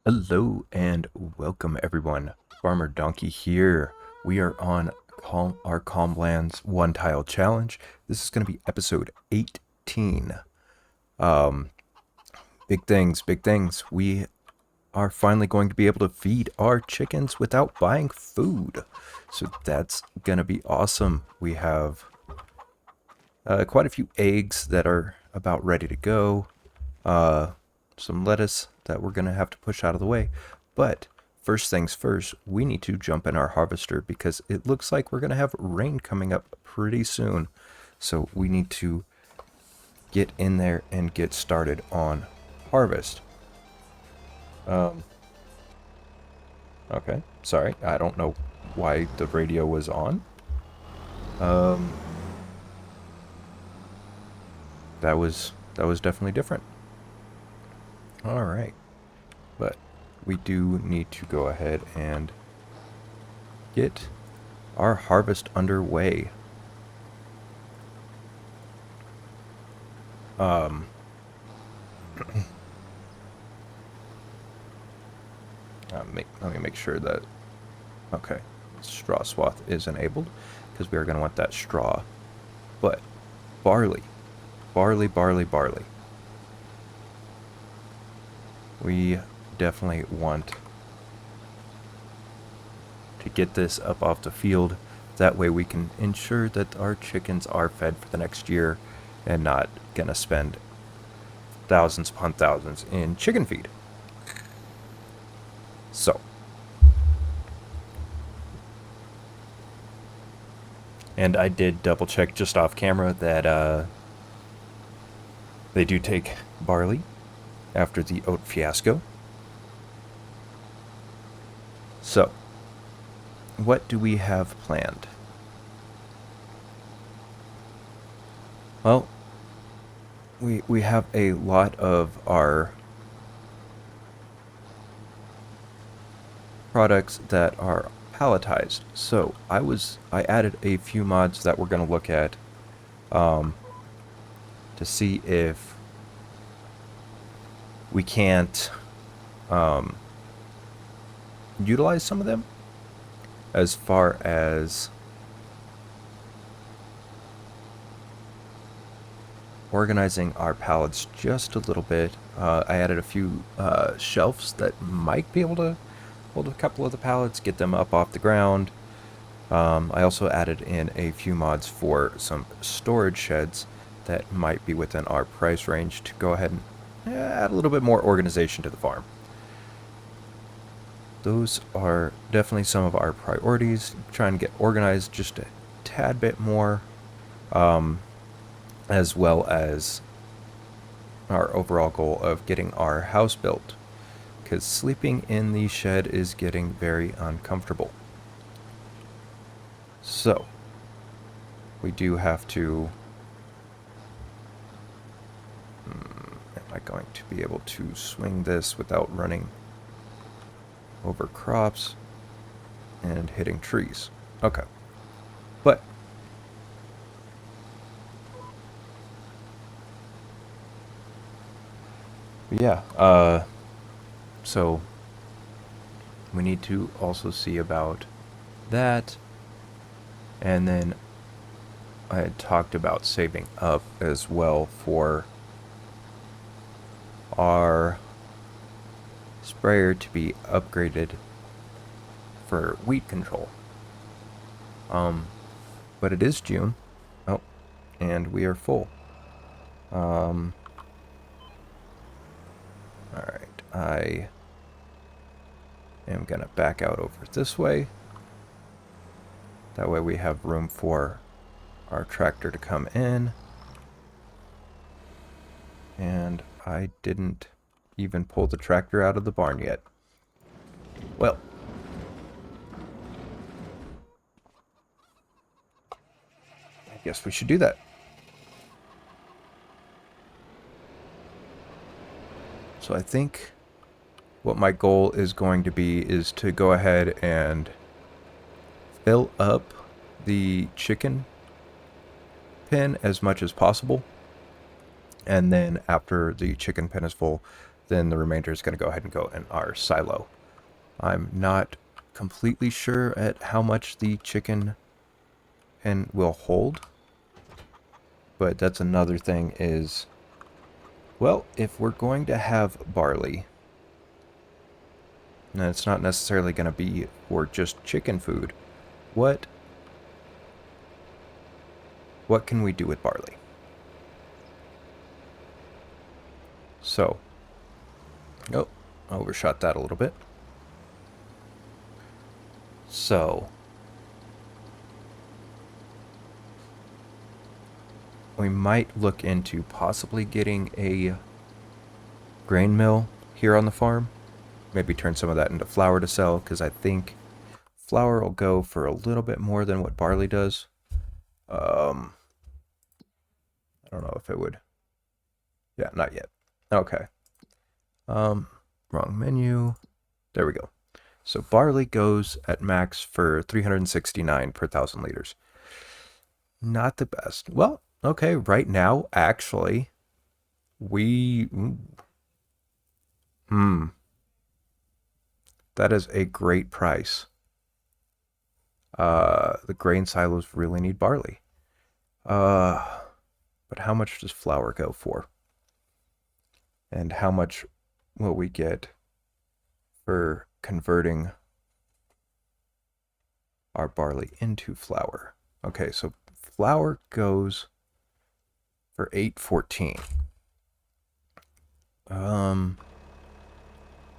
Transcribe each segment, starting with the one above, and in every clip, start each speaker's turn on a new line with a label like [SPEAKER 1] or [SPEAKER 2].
[SPEAKER 1] Hello and welcome everyone. Farmer Donkey here. We are on our Calmlands one tile challenge. This is going to be episode 18. Um, big things, big things. We are finally going to be able to feed our chickens without buying food. So that's going to be awesome. We have quite a few eggs that are about ready to go. Uh, some lettuce that we're going to have to push out of the way. But first things first, we need to jump in our harvester because it looks like we're going to have rain coming up pretty soon. So we need to get in there and get started on harvest. Um, okay, sorry, I don't know why the radio was on. Um, that was definitely different. All right, but we do need to go ahead and get our harvest underway. Um, let me make sure that, okay, straw swath is enabled because we are going to want that straw. But barley, barley, barley, barley. We definitely want to get this up off the field. That way we can ensure that our chickens are fed for the next year and not going to spend thousands upon thousands in chicken feed. So, and I did double check just off camera that they do take barley after the oat fiasco. So, what do we have planned? Well, we have a lot of our products that are palletized. So I added a few mods that we're going to look at to see if we can't utilize some of them as far as organizing our pallets just a little bit. I added a few shelves that might be able to hold a couple of the pallets, get them up off the ground. I also added in a few mods for some storage sheds that might be within our price range to go ahead and add a little bit more organization to the farm. Those are definitely some of our priorities. Trying to get organized just a tad bit more, as well as our overall goal of getting our house built, because sleeping in the shed is getting very uncomfortable. So, we do have to... am I going to be able to swing this without running over crops and hitting trees? Okay. But yeah, so we need to also see about that. And then I had talked about saving up as well for our sprayer to be upgraded for weed control. But it is June. Oh, and we are full. Alright, I am gonna back out over this way. That way we have room for our tractor to come in. And I didn't even pull the tractor out of the barn yet. Well, I guess we should do that. So I think what my goal is going to be is to go ahead and fill up the chicken pen as much as possible. And then after the chicken pen is full, then the remainder is going to go ahead and go in our silo. I'm not completely sure at how much the chicken pen will hold, but that's another thing is, well, if we're going to have barley, and it's not necessarily going to be for just chicken food, what can we do with barley? So, oh, I overshot that a little bit. So, we might look into possibly getting a grain mill here on the farm. Maybe turn some of that into flour to sell, because I think flour will go for a little bit more than what barley does. I don't know if it would. Yeah, not yet. Okay. Wrong menu. There we go. So barley goes at max for 369 per 1,000 liters. Not the best. Well, okay, right now, actually, we... That is a great price. The grain silos really need barley. But how much does flour go for? And how much will we get for converting our barley into flour? Okay, so flour goes for $8.14.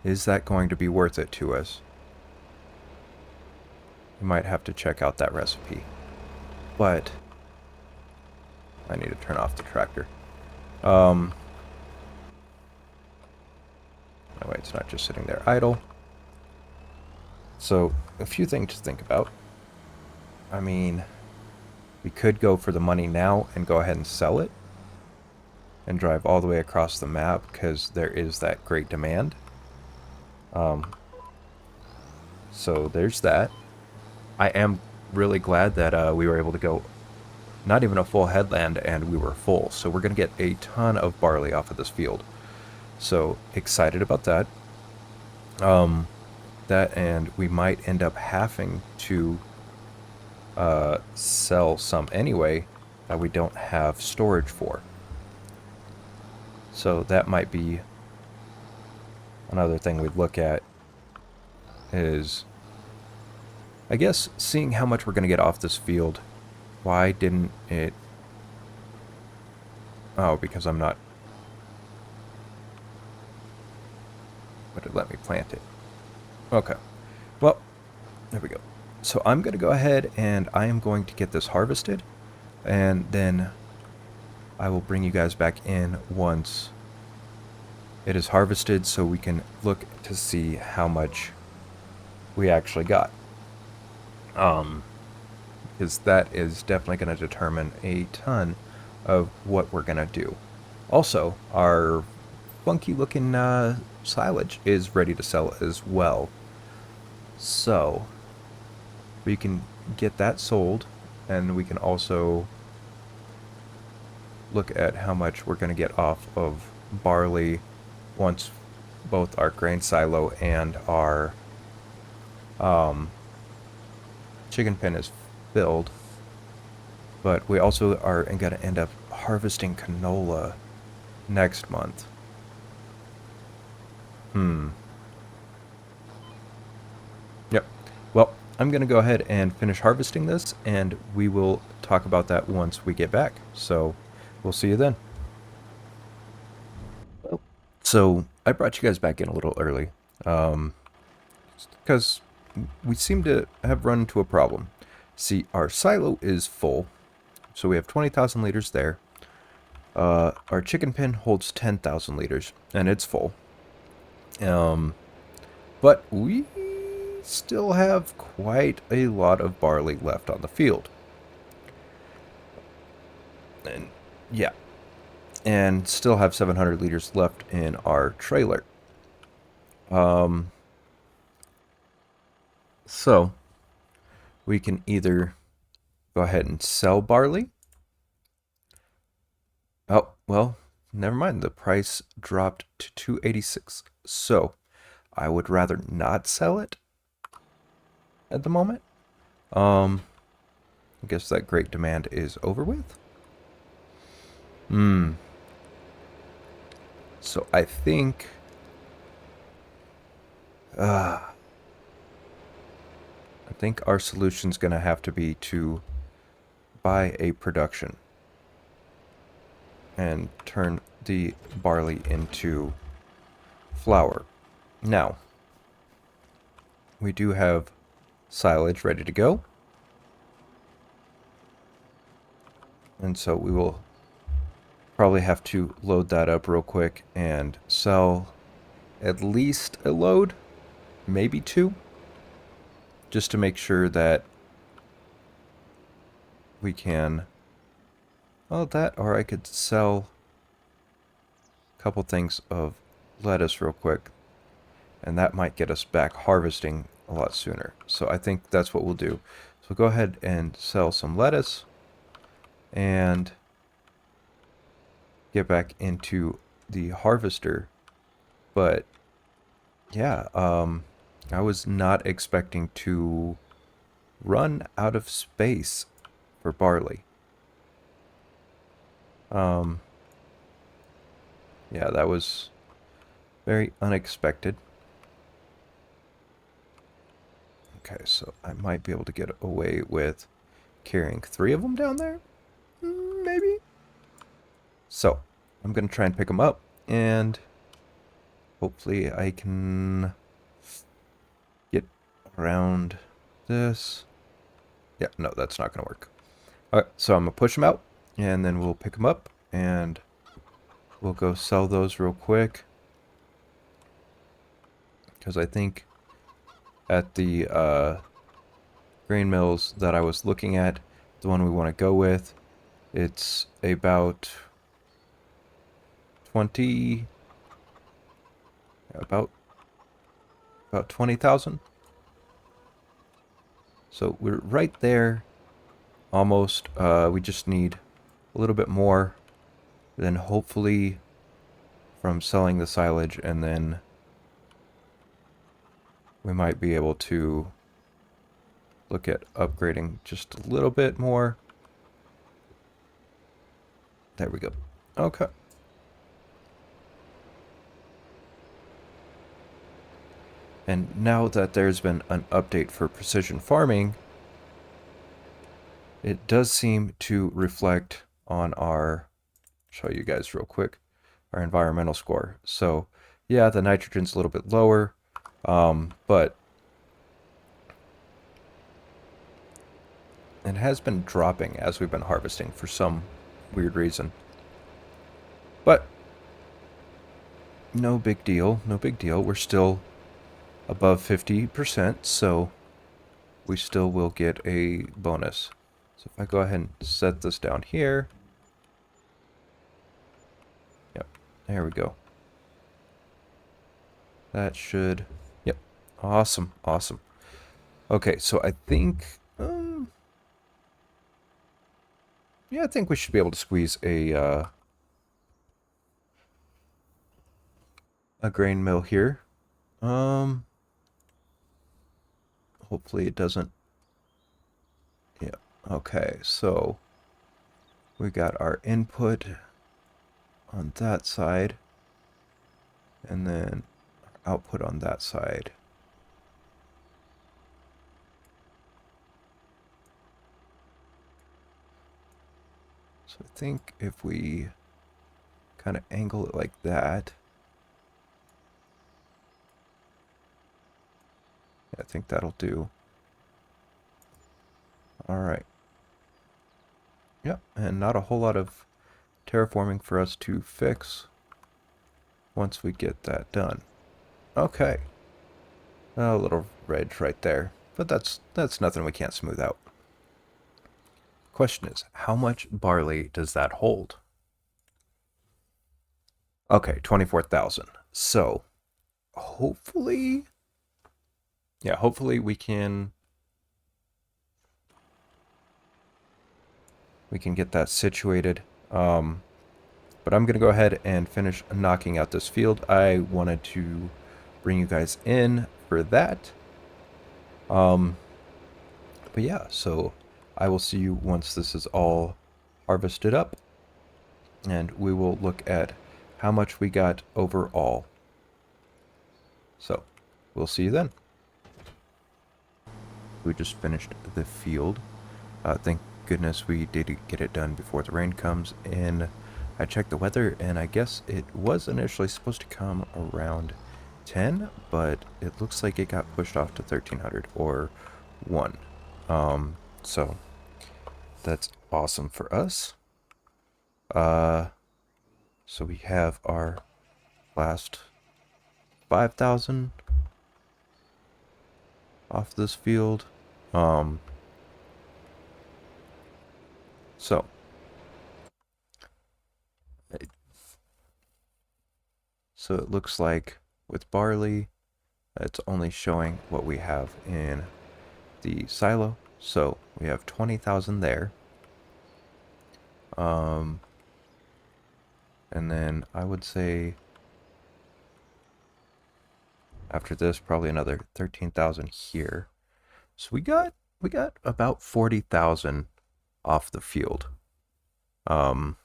[SPEAKER 1] Is that going to be worth it to us? We might have to check out that recipe. But I need to turn off the tractor. That way it's not just sitting there idle. So, a few things to think about. I mean, we could go for the money now and go ahead and sell it. And drive all the way across the map, because there is that great demand. So there's that. I am really glad that we were able to go not even a full headland and we were full. So we're going to get a ton of barley off of this field. So excited about that. That, and we might end up having to sell some anyway that we don't have storage for. So that might be another thing we'd look at, is, I guess, seeing how much we're going to get off this field. Why didn't it... Oh, because I'm not... But it let me plant it. Okay. Well, there we go. So I'm going to go ahead and I am going to get this harvested. And then I will bring you guys back in once it is harvested, so we can look to see how much we actually got. Because that is definitely going to determine a ton of what we're going to do. Also, our funky looking silage is ready to sell as well. So we can get that sold, and we can also look at how much we're going to get off of barley once both our grain silo and our chicken pen is filled. But we also are going to end up harvesting canola next month. Yep. Well, I'm going to go ahead and finish harvesting this, and we will talk about that once we get back. So we'll see you then. So I brought you guys back in a little early, because we seem to have run into a problem. See, our silo is full, so we have 20,000 liters there. Our chicken pen holds 10,000 liters, and it's full. But we still have quite a lot of barley left on the field. And yeah. And still have 700 liters left in our trailer. So we can either go ahead and sell barley. Oh, well, never mind. The price dropped to 286. So I would rather not sell it at the moment. I guess that great demand is over with. So I think our solution's gonna have to be to buy a production and turn the barley into flour. Now, we do have silage ready to go. And so we will probably have to load that up real quick and sell at least a load, maybe two, just to make sure that we can, well, that, or I could sell a couple things of lettuce real quick, and that might get us back harvesting a lot sooner. So I think that's what we'll do. So go ahead and sell some lettuce and get back into the harvester. But yeah, I was not expecting to run out of space for barley. Yeah, that was very unexpected. Okay, so I might be able to get away with carrying 3 of them down there? Maybe? So, I'm going to try and pick them up, and hopefully I can get around this. Yeah, no, that's not going to work. Alright, so I'm going to push them out, and then we'll pick them up, and we'll go sell those real quick. Because I think at the grain mills that I was looking at, the one we want to go with, it's about 20, about 20,000. So we're right there, almost. We just need a little bit more. Then hopefully from selling the silage, and then we might be able to look at upgrading just a little bit more. There we go. Okay. And now that there's been an update for precision farming, it does seem to reflect on our, show you guys real quick, our environmental score. So yeah, the nitrogen's a little bit lower, but it has been dropping as we've been harvesting for some weird reason. But no big deal, no big deal. We're still above 50%, so we still will get a bonus. So if I go ahead and set this down here. Yep, there we go. That should, yep, awesome, awesome. Okay, so I think, yeah, I think we should be able to squeeze a grain mill here. Hopefully it doesn't, yeah, okay, so we got our input on that side, and then output on that side. So I think if we kind of angle it like that, I think that'll do. All right. Yep, and not a whole lot of terraforming for us to fix once we get that done. Okay. A little ridge right there, but that's nothing we can't smooth out. Question is, how much barley does that hold? Okay, 24,000. So, hopefully, yeah, hopefully we can get that situated. But I'm going to go ahead and finish knocking out this field. I wanted to bring you guys in for that. But yeah, so I will see you once this is all harvested up. And we will look at how much we got overall. So, we'll see you then. We just finished the field. Thank goodness we did get it done before the rain comes in. I checked the weather, and I guess it was initially supposed to come around 10, but it looks like it got pushed off to 1300 or 1. So that's awesome for us. So we have our last 5,000 off this field. So it looks like with barley, it's only showing what we have in the silo. So we have 20,000 there. And then I would say after this, probably another 13,000 here. So we got about 40,000 off the field. No.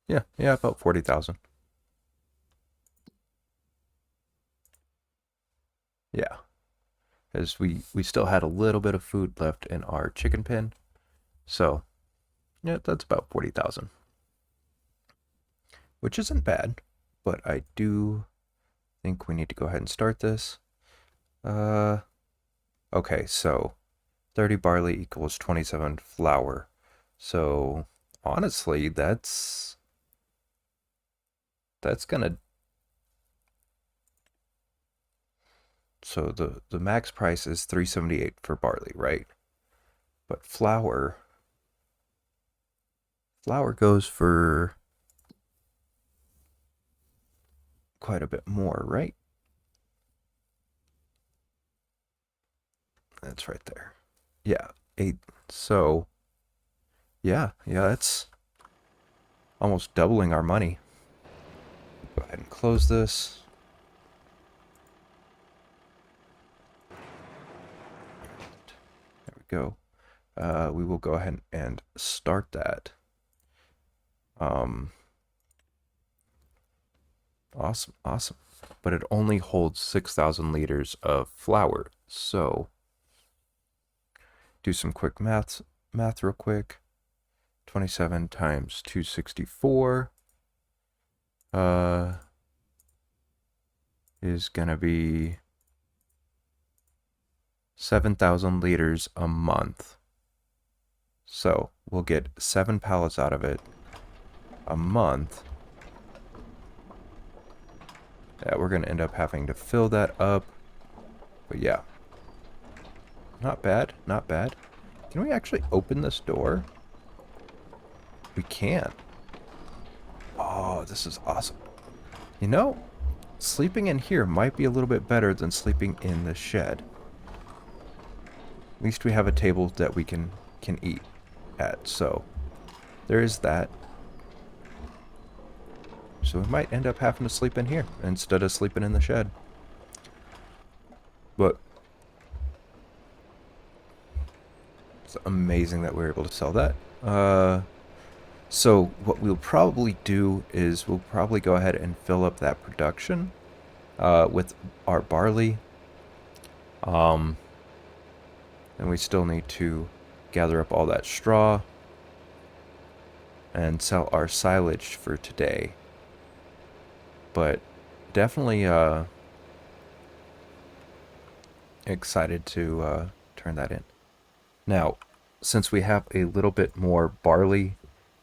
[SPEAKER 1] Yeah, about 40,000. Yeah. As we still had a little bit of food left in our chicken pen. So, yeah, that's about 40,000. Which isn't bad, but I do think we need to go ahead and start this. Okay, so 30 barley equals 27 flour. So, honestly, that's gonna... So the max price is 378 for barley, right? But flour goes for quite a bit more, right? That's right there. Yeah, 8. So, yeah, that's almost doubling our money. Go ahead and close this. There we go. We will go ahead and start that. Awesome. But it only holds 6,000 liters of flour. So, do some quick math real quick. 27 times 264 is gonna be 7,000 liters a month. So we'll get 7 pallets out of it a month. Yeah, we're gonna end up having to fill that up. But yeah, not bad. Can we actually open this door? We can. Oh, this is awesome. You know, sleeping in here might be a little bit better than sleeping in the shed. At least we have a table that we can eat at, so there is that. So we might end up having to sleep in here instead of sleeping in the shed. But it's amazing that we're able to sell that. So what we'll probably do is we'll probably go ahead and fill up that production with our barley. And we still need to gather up all that straw and sell our silage for today. But definitely excited to turn that in. Now, since we have a little bit more barley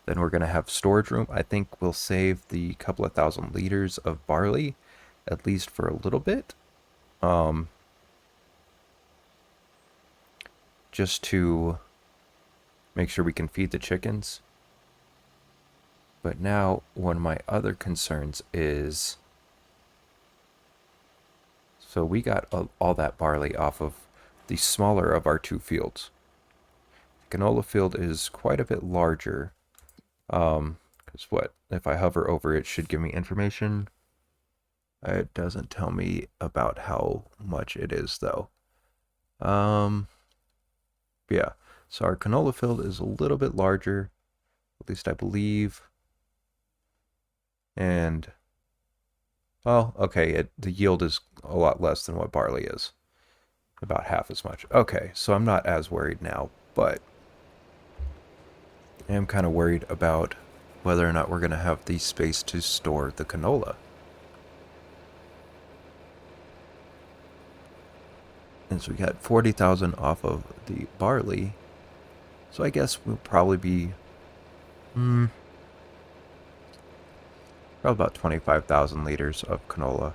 [SPEAKER 1] than we're going to have storage room, I think we'll save the couple of thousand liters of barley, at least for a little bit. Just to make sure we can feed the chickens. But now, one of my other concerns is... So we got all that barley off of the smaller of our 2 fields. canola field is quite a bit larger. Because what? If I hover over it, it should give me information. It doesn't tell me about how much it is, though. Yeah. So our canola field is a little bit larger, at least I believe. And, oh, okay, the yield is a lot less than what barley is. About half as much. Okay, so I'm not as worried now, but I am kind of worried about whether or not we're going to have the space to store the canola. And so we got 40,000 off of the barley. So I guess we'll probably be probably about 25,000 liters of canola.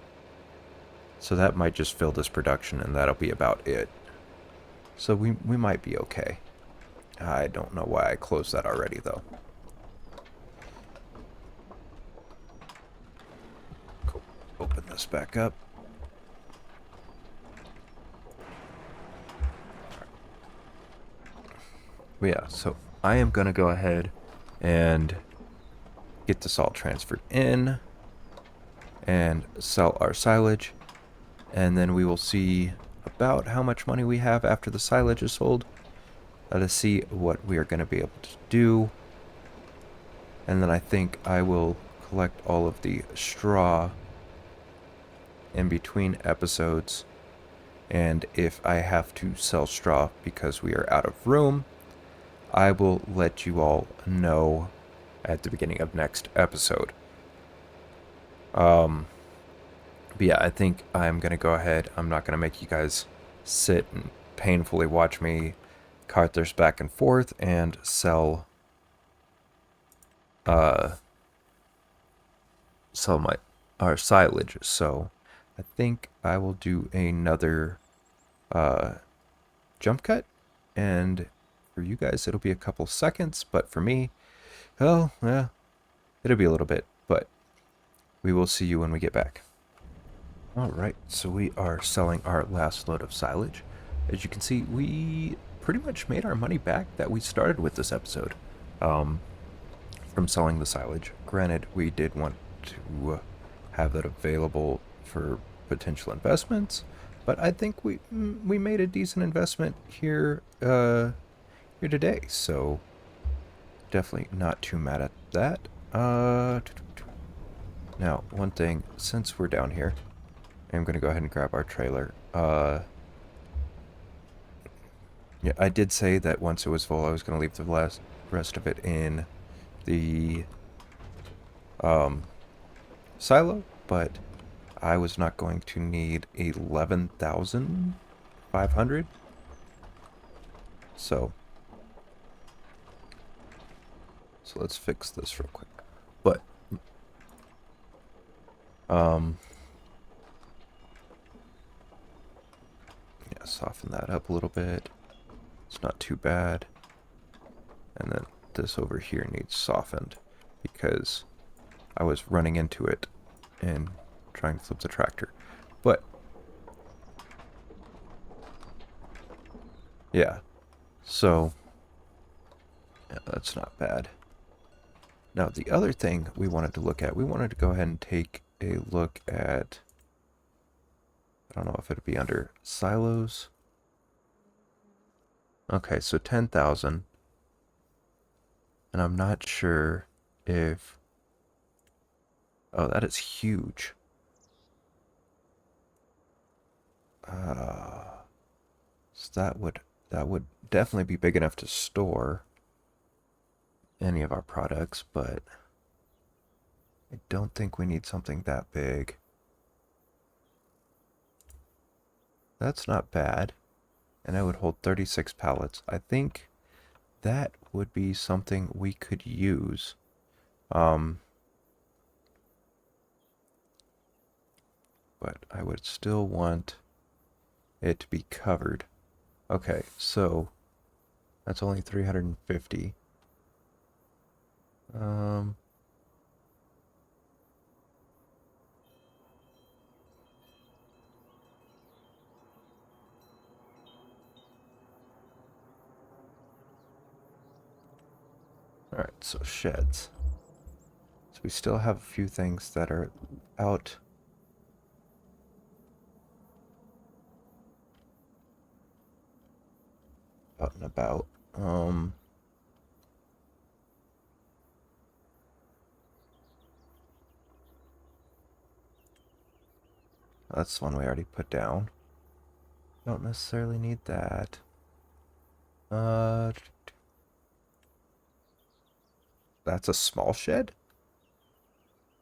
[SPEAKER 1] So that might just fill this production, and that'll be about it. So we might be okay. I don't know why I closed that already, though. Cool. Open this back up. But yeah, so I am going to go ahead and get this all transferred in and sell our silage. And then we will see about how much money we have after the silage is sold. Let us see what we are going to be able to do. And then I think I will collect all of the straw in between episodes. And if I have to sell straw because we are out of room, I will let you all know at the beginning of next episode. But yeah, I think I'm going to go ahead. I'm not going to make you guys sit and painfully watch me cart this back and forth and sell our silage. So I think I will do another jump cut, and for you guys it'll be a couple seconds, but for me, well, yeah, it'll be a little bit, but we will see you when we get back. Alright, so we are selling our last load of silage. As you can see, we pretty much made our money back that we started with this episode from selling the silage. Granted, we did want to have that available for potential investments, but I think we made a decent investment here here today, so definitely not too mad at that. Now, one thing, since we're down here, I'm going to go ahead and grab our trailer. Yeah, I did say that once it was full, I was going to leave the rest of it in the silo, but I was not going to need 11,500. So let's fix this real quick. But yeah, soften that up a little bit. It's not too bad. And then this over here needs softened because I was running into it and trying to flip the tractor. But yeah, so yeah, that's not bad. Now the other thing we wanted to look at, we wanted to go ahead and take a look at, I don't know if it'd be under silos. Okay, so 10,000. And I'm not sure if, oh, that is huge. So that would definitely be big enough to store any of our products, but I don't think we need something that big. That's not bad. And I would hold 36 pallets. I think that would be something we could use. But I would still want it to be covered. Okay, so that's only 350. Alright, so sheds. So we still have a few things that are out. Out and about. That's one we already put down. Don't necessarily need that. That's a small shed?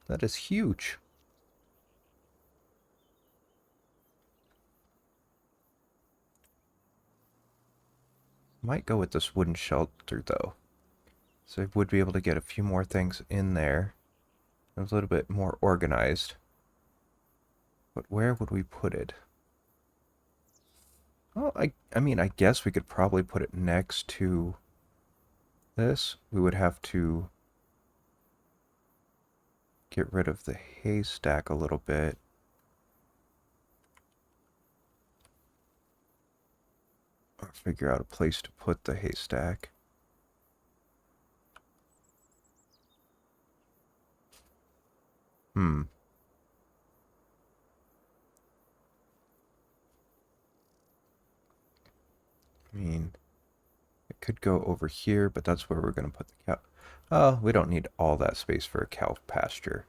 [SPEAKER 1] That is huge. Might go with this wooden shelter, though. So I would be able to get a few more things in there. It was a little bit more organized. But where would we put it? Well, I mean, I guess we could probably put it next to this. We would have to get rid of the haystack a little bit. Or figure out a place to put the haystack. I mean, it could go over here, but that's where we're going to put the cow. Oh, we don't need all that space for a cow pasture.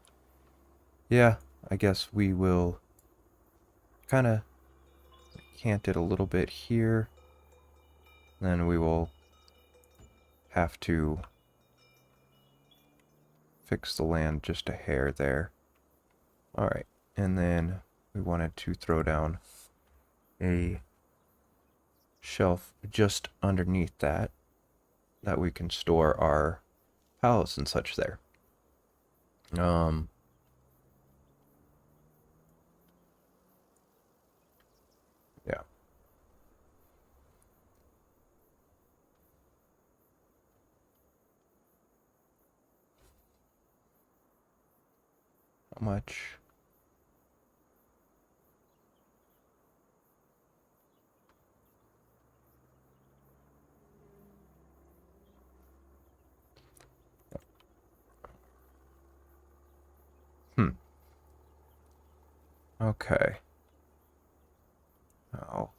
[SPEAKER 1] Yeah, I guess we will kind of cant it a little bit here. Then we will have to fix the land just a hair there. Alright, and then we wanted to throw down a shelf just underneath that we can store our pallets and such there. Yeah. How much? Okay. Now,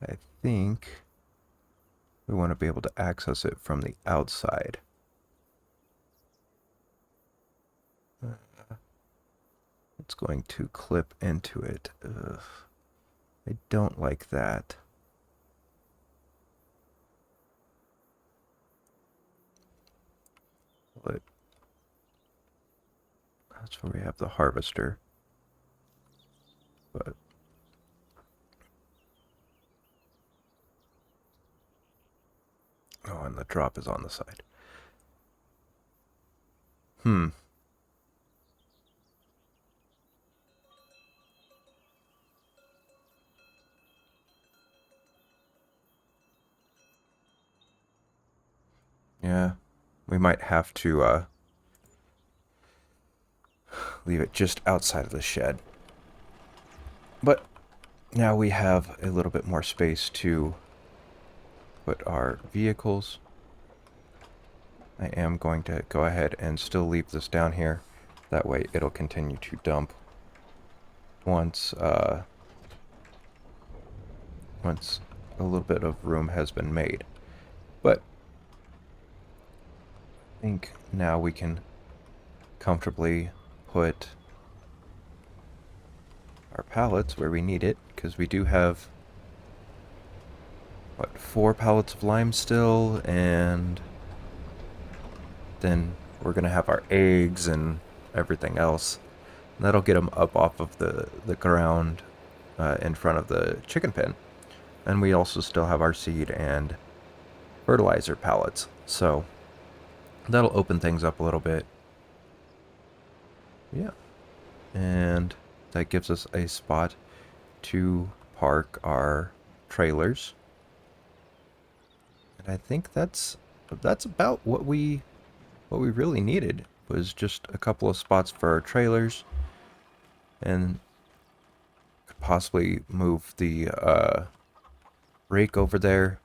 [SPEAKER 1] I think we want to be able to access it from the outside. It's going to clip into it. Ugh. I don't like that. But that's where we have the harvester. But oh, and the drop is on the side. Yeah, we might have to leave it just outside of the shed. But now we have a little bit more space to put our vehicles. I am going to go ahead and still leave this down here. That way it'll continue to dump once once a little bit of room has been made. But I think now we can comfortably put our pallets where we need it, because we do have, what, 4 pallets of lime still, and then we're going to have our eggs and everything else. And that'll get them up off of the ground in front of the chicken pen. And we also still have our seed and fertilizer pallets. So that'll open things up a little bit. Yeah. And that gives us a spot to park our trailers. And I think that's about what we really needed, was just a couple of spots for our trailers, and could possibly move the rake over there.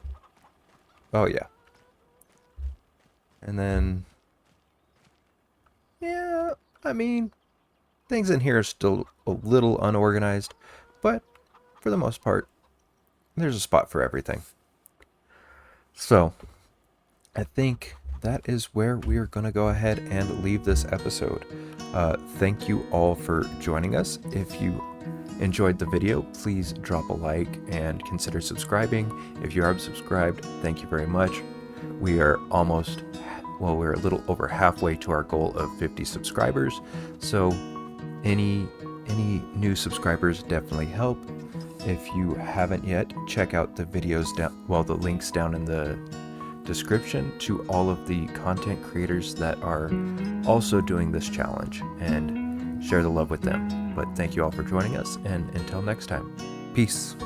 [SPEAKER 1] Oh yeah. And then, yeah, I mean, things in here are still a little unorganized, but for the most part, there's a spot for everything. So, I think that is where we're going to go ahead and leave this episode. Thank you all for joining us. If you enjoyed the video, please drop a like and consider subscribing. If you are subscribed, thank you very much. We are almost, well, we're a little over halfway to our goal of 50 subscribers. So any new subscribers definitely help. If you haven't yet, check out the videos down, well, the links down in the description to all of the content creators that are also doing this challenge, and share the love with them. But thank you all for joining us, and until next time, peace.